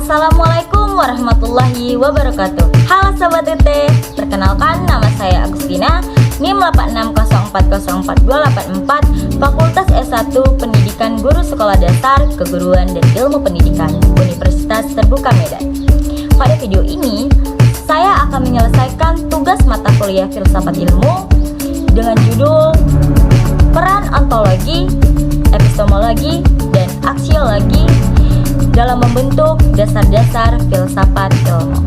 Assalamualaikum warahmatullahi wabarakatuh. Halo Sobat Tete, perkenalkan nama saya Agustina, NIM 8604044284, Fakultas S1 Pendidikan Guru Sekolah Dasar, Keguruan dan Ilmu Pendidikan, Universitas Terbuka Medan. Pada video ini, saya akan menyelesaikan tugas mata kuliah Filsafat Ilmu dengan judul Peran Ontologi, Epistemologi, dan Aksiologi dalam membentuk dasar-dasar filsafat ilmu.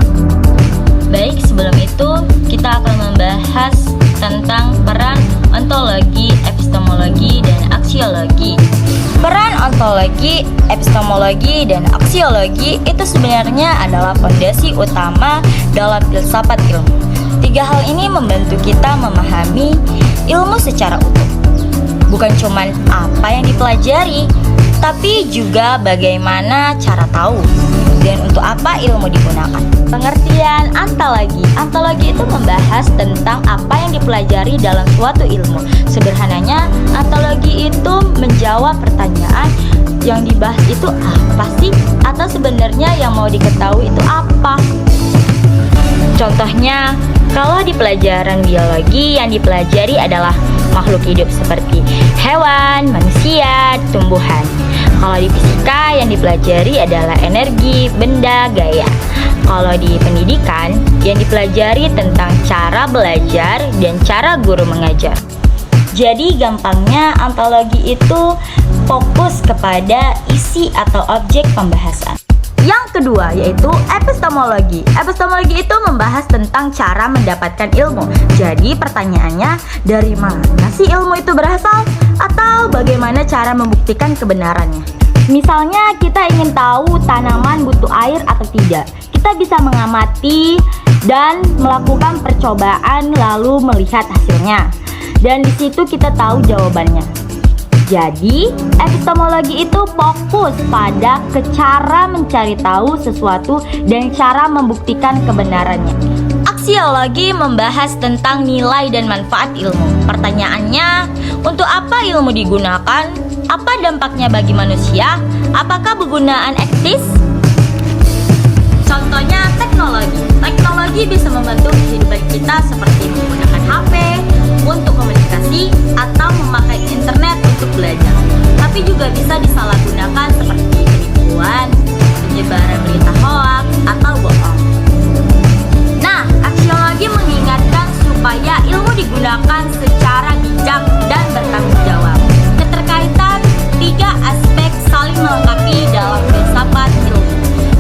Baik, sebelum itu kita akan membahas tentang peran ontologi, epistemologi, dan aksiologi. Peran ontologi, epistemologi, dan aksiologi itu sebenarnya adalah fondasi utama dalam filsafat ilmu. Tiga hal ini membantu kita memahami ilmu secara utuh. Bukan cuma apa yang dipelajari, tapi juga bagaimana cara tahu dan untuk apa ilmu digunakan. Pengertian ontologi. Ontologi itu membahas tentang apa yang dipelajari dalam suatu ilmu. Sederhananya, ontologi itu menjawab pertanyaan yang dibahas itu apa sih? Atau sebenarnya yang mau diketahui itu apa? Contohnya, kalau di pelajaran biologi yang dipelajari adalah makhluk hidup seperti hewan, manusia, tumbuhan. Kalau di fisika yang dipelajari adalah energi, benda, gaya. Kalau di pendidikan yang dipelajari tentang cara belajar dan cara guru mengajar. Jadi gampangnya ontologi itu fokus kepada isi atau objek pembahasan. Yang kedua yaitu epistemologi. Epistemologi itu membahas tentang cara mendapatkan ilmu. Jadi pertanyaannya, dari mana sih ilmu itu berasal? Atau bagaimana cara membuktikan kebenarannya? Misalnya kita ingin tahu tanaman butuh air atau tidak. Kita bisa mengamati dan melakukan percobaan lalu melihat hasilnya. Dan di situ kita tahu jawabannya. Jadi, epistemologi itu fokus pada cara mencari tahu sesuatu dan cara membuktikan kebenarannya. Aksiologi membahas tentang nilai dan manfaat ilmu. Pertanyaannya, untuk apa ilmu digunakan? Apa dampaknya bagi manusia? Apakah penggunaan etis? Contohnya teknologi. Teknologi bisa membantu kehidupan kita seperti menggunakan HP untuk komunikasi atau memakai internet untuk belajar. Tapi juga bisa disalahgunakan seperti penipuan, penyebaran berita hoaks, atau bohong. Nah, aksiologi mengingatkan supaya ilmu digunakan secara bijak dan bertanggung jawab. Keterkaitan tiga aspek saling melengkapi dalam filsafat ilmu.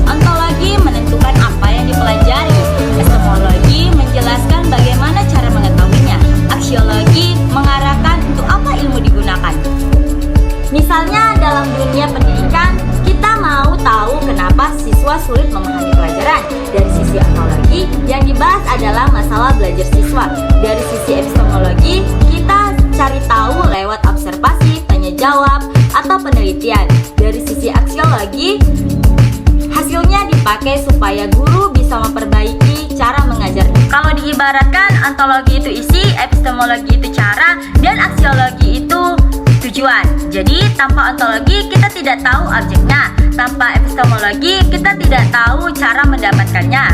Ontologi menentukan apa yang dipelajari. Epistemologi menjelaskan bagaimana cara mengetahuinya. Aksiologi mengarahkan untuk apa ilmu digunakan. Misalnya dalam dunia pendidikan, kita mau tahu kenapa siswa sulit memahami pelajaran. Dari sisi ontologi, yang dibahas adalah masalah belajar siswa. Dari sisi epistemologi, kita cari tahu lewat observasi, tanya jawab, atau penelitian. Dari sisi aksiologi, hasilnya dipakai supaya guru bisa memperbaiki cara mengajarnya. Kalau diibaratkan, ontologi itu isi, epistemologi itu cara, dan aksiologi itu tujuan. Jadi tanpa ontologi kita tidak tahu objeknya, tanpa epistemologi kita tidak tahu cara mendapatkannya,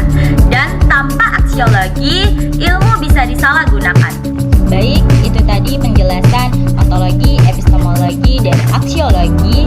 dan tanpa aksiologi ilmu bisa disalahgunakan. Baik, itu tadi penjelasan ontologi, epistemologi, dan aksiologi.